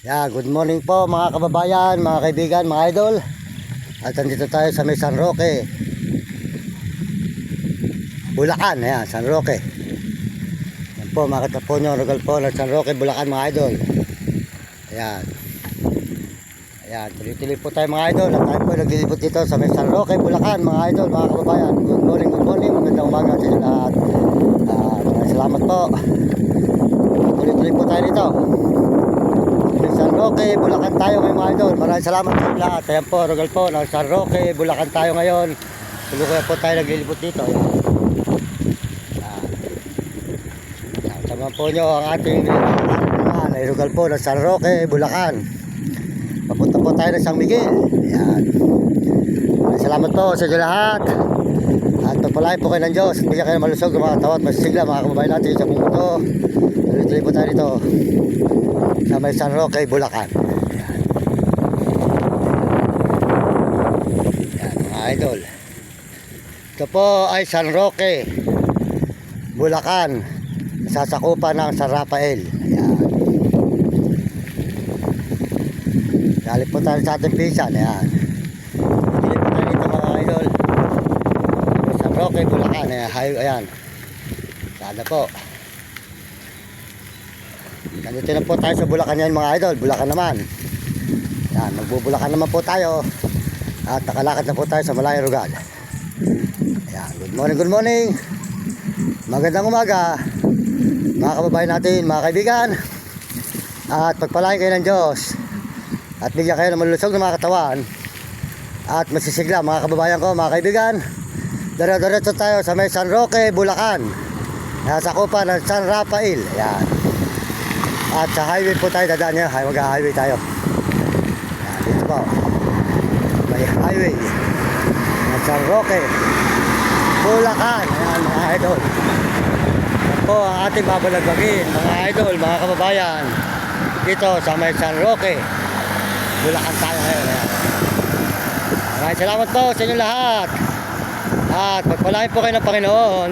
Good morning po mga kababayan, mga kaibigan, mga idol. At nandito tayo sa may San Roque, Bulacan. Ayan, San Roque. Ayan po, makita po nyo, lugar po ng San Roque, Bulacan, mga idol. Ayan. Ayan, tuloy-tuloy po tayo mga idol. At tayo po naglilipot dito sa may San Roque, Bulacan, mga idol, mga kababayan. Good morning, magandang umaga sa inyo lahat. Salamat po. Tuloy-tuloy po tayo dito San Roque, Bulacan tayo ngayon mga idol. Maraming salamat sa lahat. Ayan po, Rogal po ng San Roque, Bulacan tayo ngayon. Tulukuyan po tayo naglilipot dito. Sama po nyo ang ating ay Rogal po ng San Roque, Bulacan. Papunta po tayo ng San Miguel. Ayan. Maraming salamat po sa inyo lahat. At pagpalain po kayo ng Diyos. At bigyan kayo ng malusog, mga tawat, masigla, mga kababayan natin sa mundo. Tuloy-tuloy po tayo dito sa may San Roque, Bulacan. Yan mga idol. Ito po ay San Roque, Bulacan, sasakupan ng San Rafael. Ayan. Galing po tayo sa ating pinsan. Ayan. Galing po tayo dito mga idol. San Roque, Bulacan. Ayan. Sana po. Nandito na po tayo sa Bulacan yan mga idol. Bulacan naman. Yan, magbubulacan naman po tayo. At nakalakad na po tayo sa Malayang Rugal. Yan, good morning. Magandang umaga mga kababayan natin, mga kaibigan. At pagpalain kayo ng Diyos. At bigyan kayo ng malulusog ng mga katawan. At masisigla mga kababayan ko, mga kaibigan. Diretso tayo sa may San Roque, Bulacan. Nasa kupa ng San Rafael. Yan. At sa highway po tayo dadaan niya. Mag-highway tayo. Yan, dito po. May highway. San Roque, Bulacan. Ayan mga idol. Yan po ang ating babalagbagin. Mga idol, mga kababayan. Dito sa may San Roque, Bulacan tayo ngayon. Ayan. Maraming salamat po sa inyo lahat. At pagpalain po kayo ng Panginoon.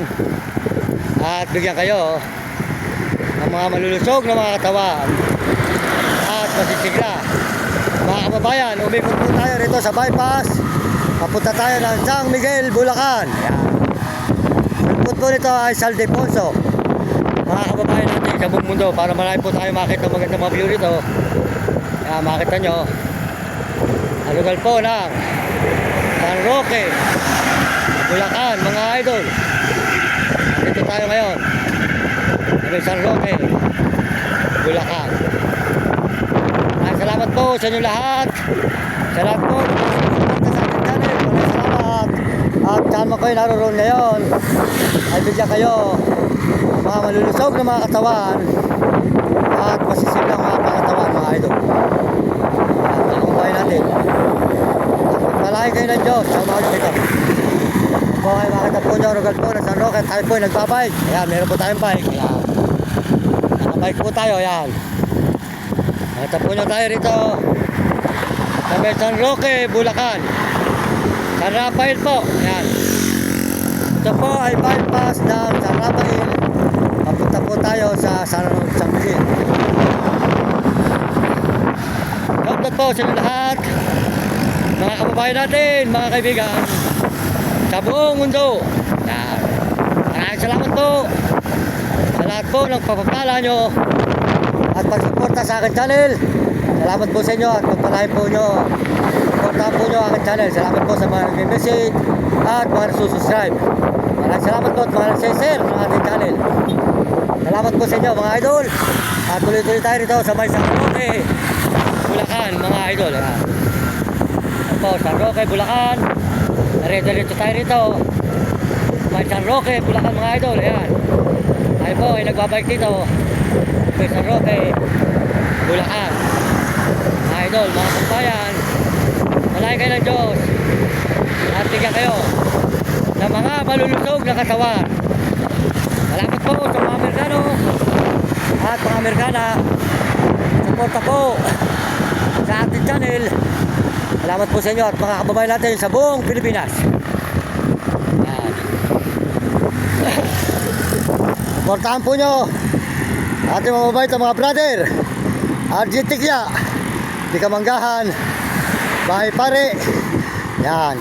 At bigyan kayo ng mga malulusog na mga katawan at masisigla. Mga kababayan, umikot po tayo rito sa bypass. Papunta tayo ng San Miguel, Bulacan. Ayan. Umikot po nito ay Saldefonso. Mga kababayan natin sa buong mundo, para marami po tayo makita magandang mga view rito. Ayan, makita nyo ang lugar po ng San Roque, Bulacan, mga idol. Dito tayo ngayon sa San Roque, Bulacan. Salamat po sa inyo lahat. Salamat po sa ating channel. Maraming salamat. At sama ko yung naroon ngayon ay bigyan kayo ng mga malulusog na mga katawan at masisiglang mga pangatawan, mga idol. At kumain natin. At magpalain kayo ng Diyos sa mga dito. Kung ay makita po nyo, Rogal po na San Roque, tayo po yung nagbabike. Ayan, meron po tayong bike. Ayan. Nakabike po tayo, ayan. Makita po nyo tayo rito sa may San Roque, Bulacan. San Rafael po. Ayan. Ito po ay bypass ng San Rafael. Papunta po tayo sa San Miguel. Shoutout po sa inyo lahat, mga kababayan natin, mga kaibigan sa buong mundo. Maraming salamat po sa lahat po ng papapala nyo at pagsuporta sa aking channel. Salamat po sa inyo at pagpalain po nyo. Suportahan po nyo ang aking channel. Salamat po sa mga nag-message at mga nagsusubscribe. Maraming salamat po at mga nag-share ng ating channel. Salamat po sa inyo mga idol. At tuloy-tuloy tayo rito sa may San Roque, Bulacan, mga idol. Ayan po, San Roque, Bulacan. Diretso tayo rito may San Roque, Bulacan, mga idol. Ayan. Tayo po ay nagbabike dito may San Roque, Bulacan, mga idol, mga kabayan. Malayan kayo ng Diyos at bigyan kayo ng mga malulusog na katawan. Salamat po sa mga Amerikano at mga Amerikana. Suporta po sa ating channel. Salamat po sa inyo at mga kababayan natin sa buong Pilipinas. Yan. Suportahan po nyo ating mga mabait, mga brother. RG Tikya, Di Kamanggahan, Bahay Pare. Yan.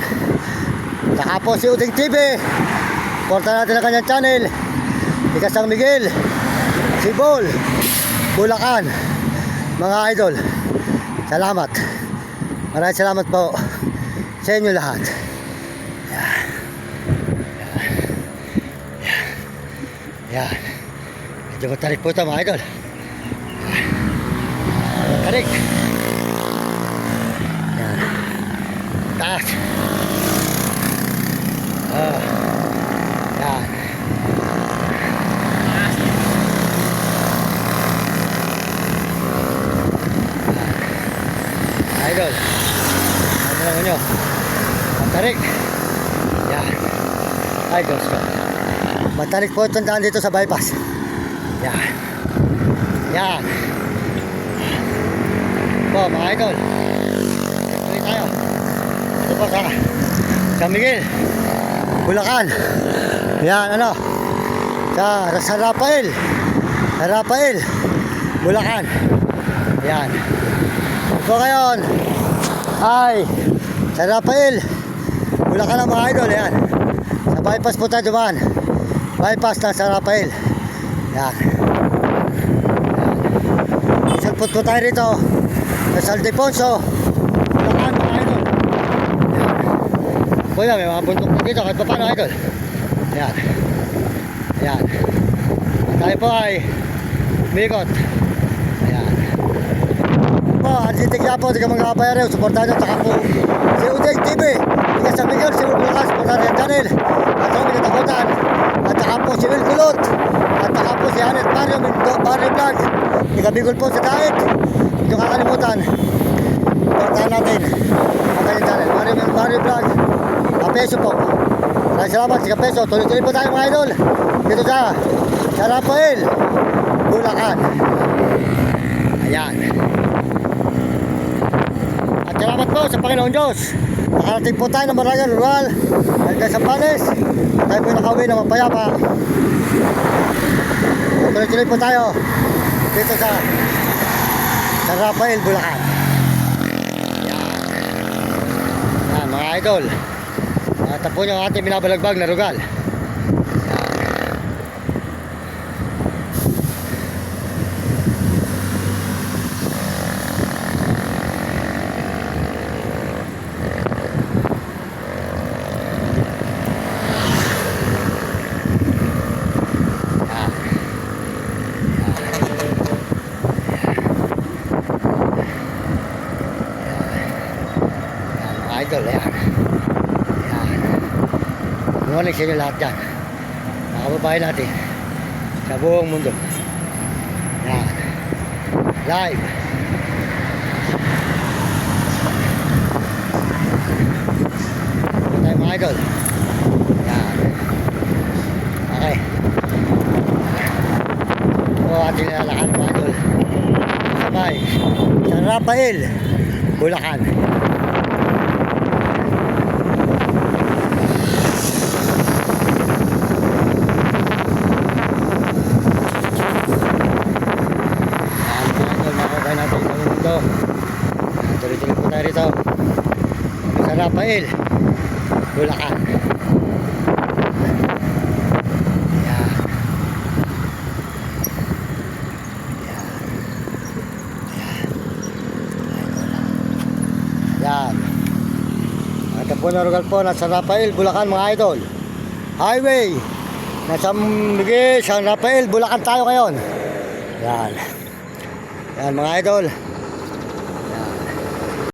Saka po si Uding TV. Porta natin ang kanyang channel. Di San Miguel, Sibol, Bulacan. Mga idol, salamat. Maraming salamat po sa inyo lahat. Yan. Yan. Medyo matarik po ito mga idol. Matarik. Yan. Taas. Yan. Idol, ano naman nyo? Matarik. Yan. Ay, Diyos ko. Matarik po itong daan dito sa bypass. Yan. Yan. Po, mga idol. Tuloy tayo. Ito po sa San Miguel, Bulacan. Yan, ano? Sa Rafael. Sa Rafael, Bulacan. Yan. So ngayon ay sa Rafael, Bulacan ang mga idol. Yan. Sa bypass po tayo dumaan. Bypass ng San Rafael. Yan. Isalpot po tayo rito sa Saldefonso, Bulacan mga idol. Yan. Kuya, may mga bundok po dito kahit pa paano idol. Yan. Yan. Tayo po ay Mikot. Ayan. Po, Argentic po, di ka mga kabayari. Supportahan nyo, taka po si Uding TV. Di San Miguel, si Bulacan, supportahan nyo channel. At ako, minatakutan. At taka po si Will Kulot. At taka po si Hanet Mario, Barney Vlog. Di ka Bigol po sa Daet. Hindi nyo kakalimutan. Supportahan natin ang kanyang channel. Barney Vlog. Kapeso po. Maraming salamat, si Kapeso. Tuloy-tuloy po tayo mga idol. Dito sa Rafael, Bulacan. Ayan. At salamat po sa Panginoon Diyos. Nakarating po tayo ng Barangay Rural hanggang sa Panes. Tayo po nakauwi ng mapayapa. Tuloy-tuloy po tayo dito sa Rafael, Bulacan. Ayan. Ayan mga idol. Tapo nyo ang ating binabalagbag na rugal. Idol, ayan. Ayan. Good morning sa inyo lahat dyan. Mga kababayan natin sa buong mundo. Ayan. Live. Ito tayo mga idol. Ayan. Okay. Ito ating nilalakad mga idol. Sabay. San Rafael, Bulacan. Tuloy-tuloy po tayo rito sa Rafael, Bulacan. Yan. Yan. Ito po na rugal po nasa Rafael, Bulacan mga idol. Highway nasa Miguel, San Rafael, Bulacan tayo ngayon. Yan. Yan mga idol.